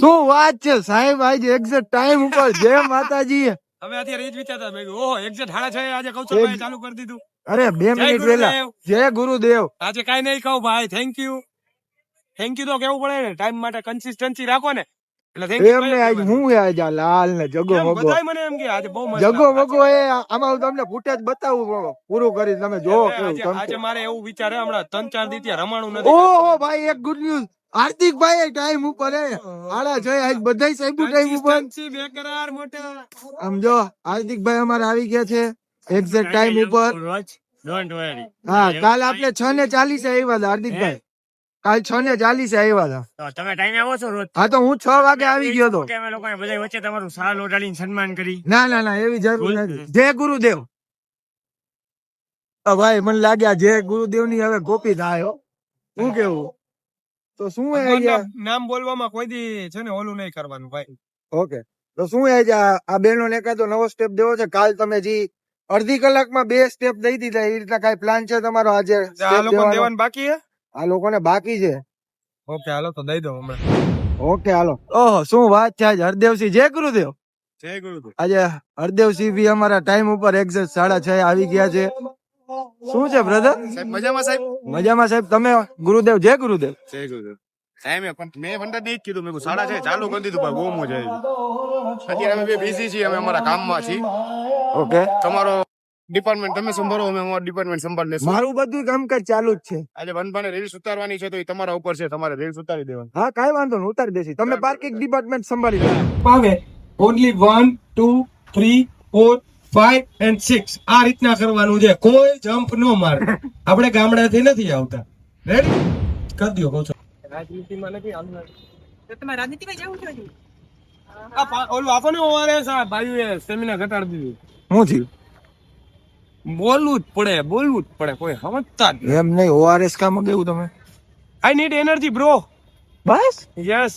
શું વાત છે સાહેબ, આજે એક્ઝેક્ટ ટાઈમ ઉપર. જય માતાજી. અમે અત્યારે એ જ વિચારતા મેં કીધું, ઓહો એક્ઝેક્ટ 6:30 આજે કૌશલભાઈ ચાલુ કરી દીધું. અરે 2 મિનિટ વેલા. જય ગુરુદેવ. આજે કાઈ નહીં કહું ભાઈ, થેન્ક યુ તો કેવું પડે ને, ટાઈમ માટે કન્સિસ્ટન્સી રાખો ને એટલે થેન્ક યુ. એમને આજ હું આજ આ લાલ ને જગો મગો બધાય મને એમ કે આજે બહુ મસ્ત જગો મગો એ આમાં હું તમને ફૂટેજ બતાવું પૂરું કરી તમે જોવો કેવું આજે મારે એવું વિચારે હમણાં 3-4 દી ત્યાં રમાણું નથી. ઓહો ભાઈ એક ગુડ ન્યૂઝ, હાર્દિકભાઈ ટાઈમ ઉપર હે. આડા જય આજ બધાય સાહેબ ટાઈમ ઉપર બેકરાર મોટા આમ જો હાર્દિકભાઈ અમારે આવી ગયા છે એક્ઝેક્ટ ટાઈમ ઉપર. Don't worry. હા કાલ આપણે 6:40 આવ્યા હતા હાર્દિકભાઈ, કાલ 6:40 આવ્યા હતા. તો તમે ટાઈમે આવો છો રોજ? હા તો હું 6 વાગે આવી ગયો હતો. કે અમે લોકોએ બધા વચ્ચે તમારું શાલ ઓઢાડીને સન્માન કરી. ના ના ના એવી જરૂર નથી. જય ગુરુદેવ. ભાઈ મને લાગ્યા જય ગુરુદેવ ની હવે ગોપી થાય હો. શું કેવું? તો શું નામ બોલવામાં કોઈ દી છે ને ઓલું નહીં કરવાનું ભાઈ. ઓકે તો શું આ બેનો ને એકાદો નવો સ્ટેપ દેવો છે? કાલ તમે જી અડધી કલાકમાં 2 સ્ટેપ દઈ દીધા, એ રીતના કઈ પ્લાન છે તમારો આજે? આ લોકો દેવાનું બાકી છે, આ લોકોને બાકી છે. ઓકે હાલો તો દઈ દો હમણાં. ઓકે હાલો. ઓહો શું વાત છે આજે હરદેવસિંહ. જય ગુરુદેવ. જય ગુરુદેવ. આજે હરદેવસિંહ બી અમારા ટાઈમ ઉપર એક્ઝેક્ટ 6:30 આવી ગયા છે. શું છે બ્રધર? મજામાં સાહેબ? મજામાં સાહેબ. તમે ગુરુદેવ. જય ગુરુદેવ. જય ગુરુદેવ. ટાઈમે પણ મેં વંડા નહીં કીધું, મેં 6:30 ચાલુ કરી દીધું ભાઈ, બહુ મજા આવી. અત્યારે અમે બે બિઝી છીએ, અમે અમારા કામમાં છીએ. ઓકે તમારો ડિપાર્ટમેન્ટ તમે સંભાળો, અમે અમારું ડિપાર્ટમેન્ટ સંભાળ લેશું. મારું બધું કામકાજ ચાલુ જ છે. આજે વનભાને રીલ્સ ઉતારવાની છે તો એ તમારા ઉપર છે, તમારે રીલ્સ ઉતારી દેવાની. હા કાઈ વાંધો નહીં, ઉતારી દેસી. તમે પાર્કિંગ ડિપાર્ટમેન્ટ સંભાળી લો. પાવે ઓનલી 1 2 3 4 5 and 6 આ રીતના કરવાનું છે, કોઈ જમ્પ નો મારે. આપણે ગામડાથી નથી આવતા. રેડી કરી દો. કહું છું રાજનીતિમાં નથી આવવાનું. તમે રાજનીતિમાં જાવ છો હજુ? ઓલું આપો ને ઓઆરએસ, આ ભાઈઓએ સ્ટેમિના ઘટાડી દીધું. હું થયું? બોલવું જ પડે, કોઈ સમજતા જ નહીં. એમ નહીં, ઓઆરએસ કામ ગયું તમે? I need energy bro. Bus yes.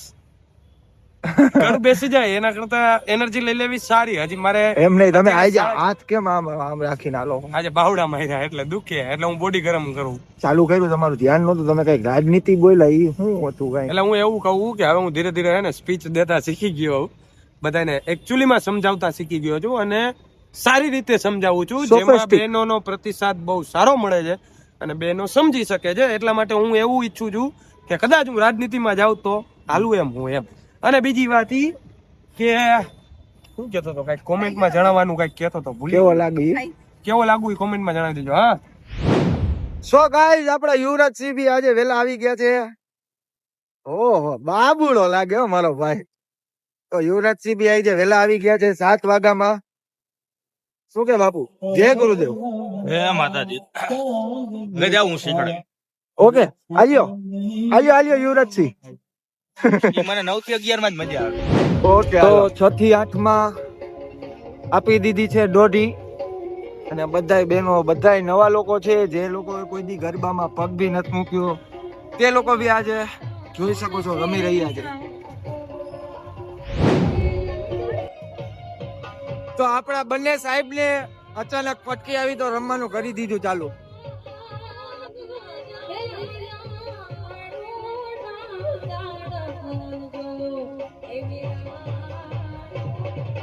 ઘર બેસી જાય એના કરતા એનર્જી લઈ લેવી સારી. હજી મારે એમ નહીં, તમે આજે હાથ કેમ આમ આમ રાખીને હાલો? આજે બાવડા માર્યા એટલે દુખે, એટલે હું બોડી ગરમ કરું. ચાલુ કર્યું, તમારું ધ્યાન નતું, તમે કઈક રાજનીતિ બોલ્યા, ઈ શું હતું કઈ? એટલે હું એવું કહું કે હવે હું ધીરે ધીરે હે ને સ્પીચ દેતા શીખી ગયો, બધાને એકચ્યુઅલી માં સમજાવતા શીખી ગયો છું અને સારી રીતે સમજાવું છું, જેમાં બહેનોનો પ્રતિસાદ બહુ સારો મળે છે અને બહેનો સમજી શકે છે. એટલા માટે હું એવું ઈચ્છું છું કે કદાચ હું રાજનીતિમાં જાઉં તો હાલું એમ હું એમ. અને બીજી વાત ઈ કે શું કહેતો હતો, કઈક કોમેન્ટમાં જણાવવાનું કઈક કહેતો હતો, કેવો લાગી? કેવો લાગુ એ કોમેન્ટમાં જણાવી દેજો. હા સો ગાઈઝ આપડા યુવરાજસિંહ બી આજે વેલા આવી ગયા છે. ઓહો બાબુડો લાગે હો મારો ભાઈ. તો યુવરાજસિંહ બી આજે વેલા આવી ગયા છે 7 વાગ્યામાં. શું કે બાપુ? જય ગુરુદેવ. હે માતાજી. લે જાવ હું શીખડે. ઓકે આલ્યો યુવરાજસિંહ. મને 9 થી 11 માં જ મજા આવે. ઓકે તો 6 થી 8 માં આપી દીધી છે દોઢી. અને બધાય બહેનો, બધાય નવા લોકો છે, જે લોકોએ કોઈ દી ગરબામાં પગ બી નથી મૂક્યો, તે લોકો બી આજે જોઈ શકો છો રમી રહ્યા છે. તો આપણા બંને સાહેબ ને અચાનક પટકી આવી તો રમવાનું કરી દીધું ચાલુ.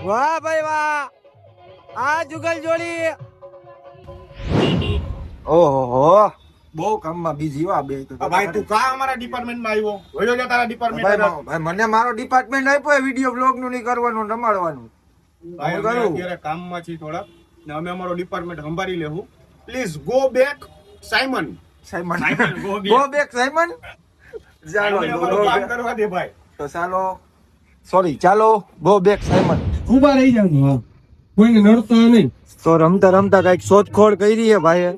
વાહ ભાઈ વાહ, આ જુગલ જોડી. ઓહો બહુ કામમાં બીજી વા બે. ભાઈ તું કા અમારા ડિપાર્ટમેન્ટમાં આવ્યો? વયો જા તારા ડિપાર્ટમેન્ટ. ભાઈ મને મારો ડિપાર્ટમેન્ટ આપ્યો, વિડિયો બ્લોગ નું નહીં કરવાનું, રમાડવાનું. ભાઈ અમે અત્યારે કામમાં છીએ થોડા, ને અમે અમારો ડિપાર્ટમેન્ટ સંભાળી લેવું. Please go back Simon. Go back Simon. ચાલો કામ કરવા દે ભાઈ. તો ચાલો ગો બેક સાયમન. ઊભા રહી જાવ, કોઈને નડતા નહીં. તો રમતા રમતા કઈક શોધખોળ કરી છે ભાઈ.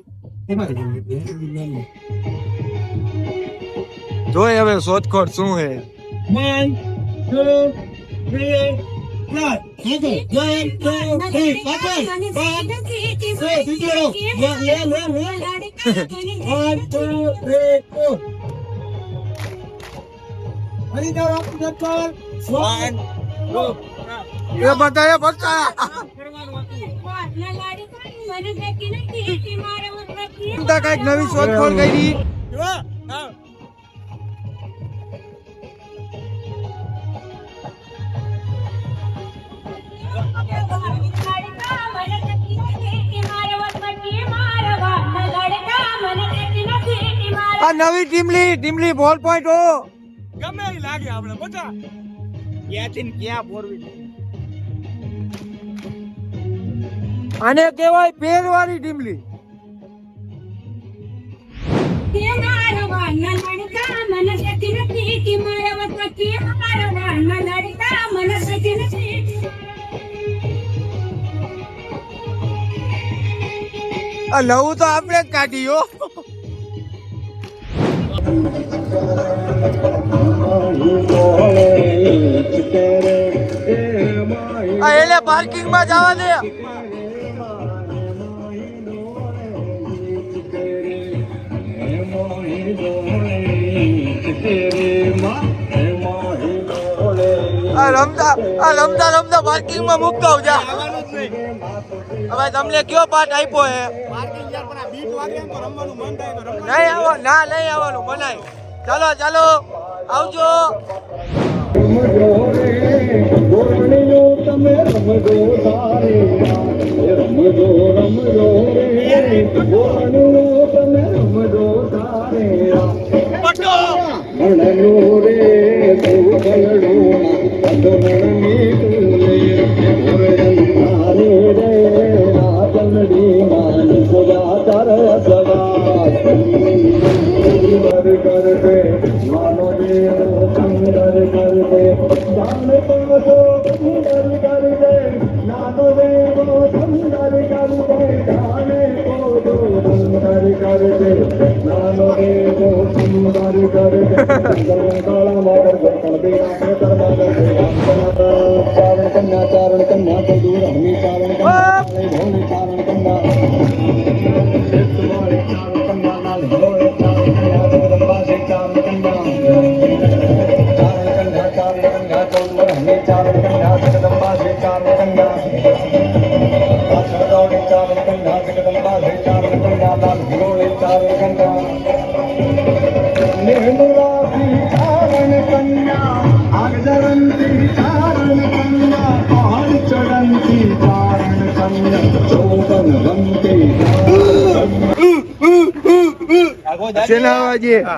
જોઈ હવે શોધખોળ શું હે. 1 2 3 એ બધા કઈક નવી શોધખોળ કરી. આ નવી ટીમલી બોલ પોઈન્ટ ઓ ગમે એ લાગે આપણે બધા ક્યાંથી ને ક્યાં બોરવી આને કહેવાય પેરવાળી ટીમલી. આ લવું તો આપણે જ કાઢીયો. એને પાર્કિંગ માં જવા દે. રમતા પાર્કિંગ માં મૂકતો જા. હવે તમને કયો પાઠ આપ્યો હે? નહીં આવો ના નહીં આવવાનું મનાય. ચાલો આવજો.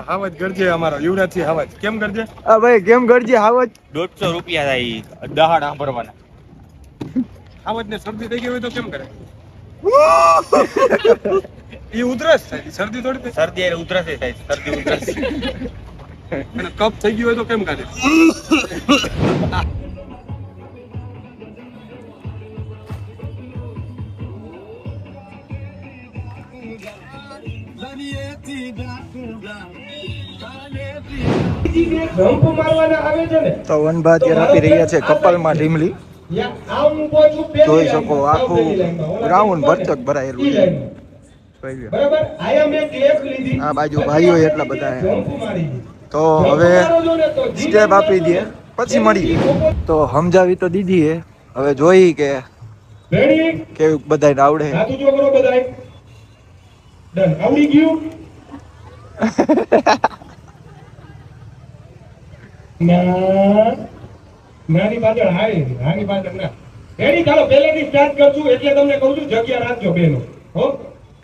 હાવજ ગરજે અમારો યુવરાજ છે. હાવજ કેમ ગરજે? આ ભાઈ કેમ ગરજે હાવજ? 150 રૂપિયા થાય દહાડ સાંભળવાના. હાવજ ને શરદી થઈ ગઈ હોય તો કેમ કરે? એ ઉધરસ થાય. શરદી થોડી થાય. શરદી એટલે ઉધરસ થાય. શરદી ઉધરસ અને કફ થઈ ગયું હોય તો કેમ કરે? તો વનભા અત્યારે આપી રહ્યા છે કપલમાં ઢીમલી. જોઈ શકો આખું ગ્રાઉન્ડ ભરચક ભરાયેલું છે. આ બાજુ ભાઈઓ એટલા બધા છે. તો હવે સ્ટેપ આપી દઈએ પછી મળીએ. તો સમજાવી તો દીધી હે, હવે જોઈ કે કેવું બધાને આવડે. આવડી ગયું. નાની પાછળ હાની પાછળ ના રેડી. ચાલો પહેલેથી સ્ટાર્ટ કરશું એટલે તમને કહું છું જગ્યા રાખજો બેનો. હો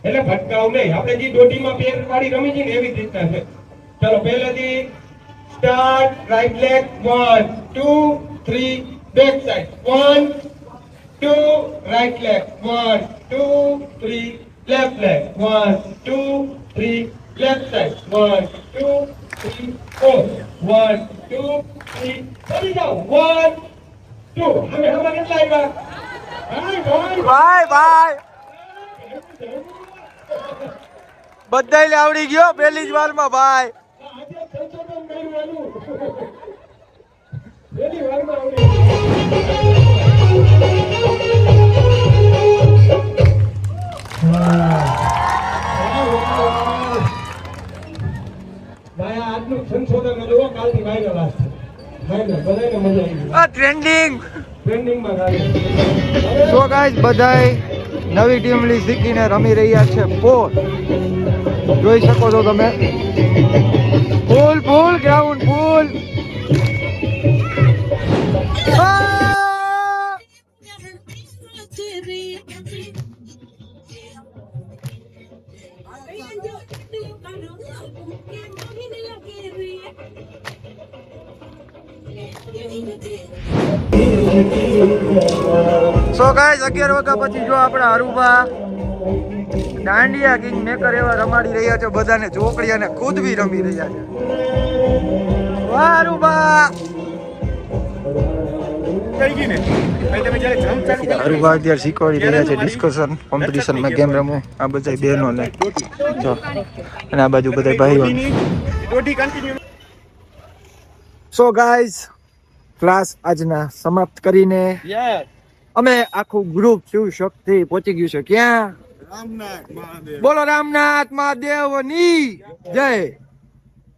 એટલે ભટકાવ નહીં. આપણે જે દોઢીમાં પેર પાડી રમી છે ને એવી જ રીતના છે. ચાલો પહેલેથી start. Right leg 1 2 3 back side 1 2 right leg 1 2 3 left leg 1 2 3 left side 1 2 3 4 1 2 3 ચલી જાઓ 1 2. હવે કેટલા આવ્યા? ભાઈ બધાને આવડી ગયો પહેલી જ વારમાં ભાઈ. આજે સંશોધન કર્યું એનું. પહેલી વારમાં આવડી ભાઈ આજનું સંશોધન જોવો કાલથી વાયરલ આવશે. બધાને મજા આવી. આ ટ્રેન્ડિંગ ટ્રેન્ડિંગમાં ગાય. સો ગાઈસ બધાય નવી ટીમલી શીખીને રમી રહ્યા છે પોલ. જોઈ શકો છો તમે. ફૂલ ગ્રાઉન્ડ ફૂલ. સો ગાઈસ 11 વાગ્યા પછી જો આપણા હરુભા દાંડિયા કિંગ મેકર એવા રમાડી રહ્યા છે, બધાને ચોકડી અને ખુદ બી રમી રહ્યા છે. વાહ હરુભા. હરુભા અત્યારે શીખવાડી રહ્યા છે ડિસ્કશન કોમ્પિટિશનમાં કેમ રમવું આ બધા બહેનોને જો, અને આ બાજુ બધા ભાઈઓ. સો ગાઈસ ક્લાસ આજના સમાપ્ત કરીને અમે આખું ગ્રુપ શિવ શક્તિ પહોંચી ગયું છે ક્યાં? બોલો રામનાથ મહાદેવની જય.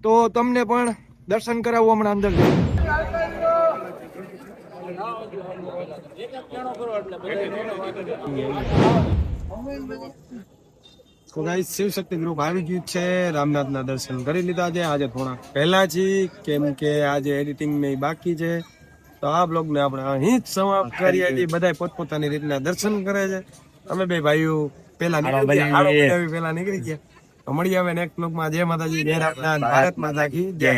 તો તમને પણ દર્શન કરાવવું હમણાં અંદર જઈ. તો ગાઈસ શિવ શક્તિ ગ્રુપ આવી ગયું છે, રામનાથના દર્શન કરી લીધા છે આજે થોડા પહેલા જ, કેમ કે આજે એડિટિંગ ને બાકી છે. તો આ બ્લોગ ને આપણે અહીં જ સમાપ્ત કરીએ છીએ. બધા પોતપોતાની રીતના દર્શન કરે છે. અમે બે ભાઈઓ પેલા નીકળી ગયા. તો મળીએ હવે નેક્સ્ટ બ્લોગમાં. જય માતાજી, જય રામનાથ, ભારત માતા કી જય.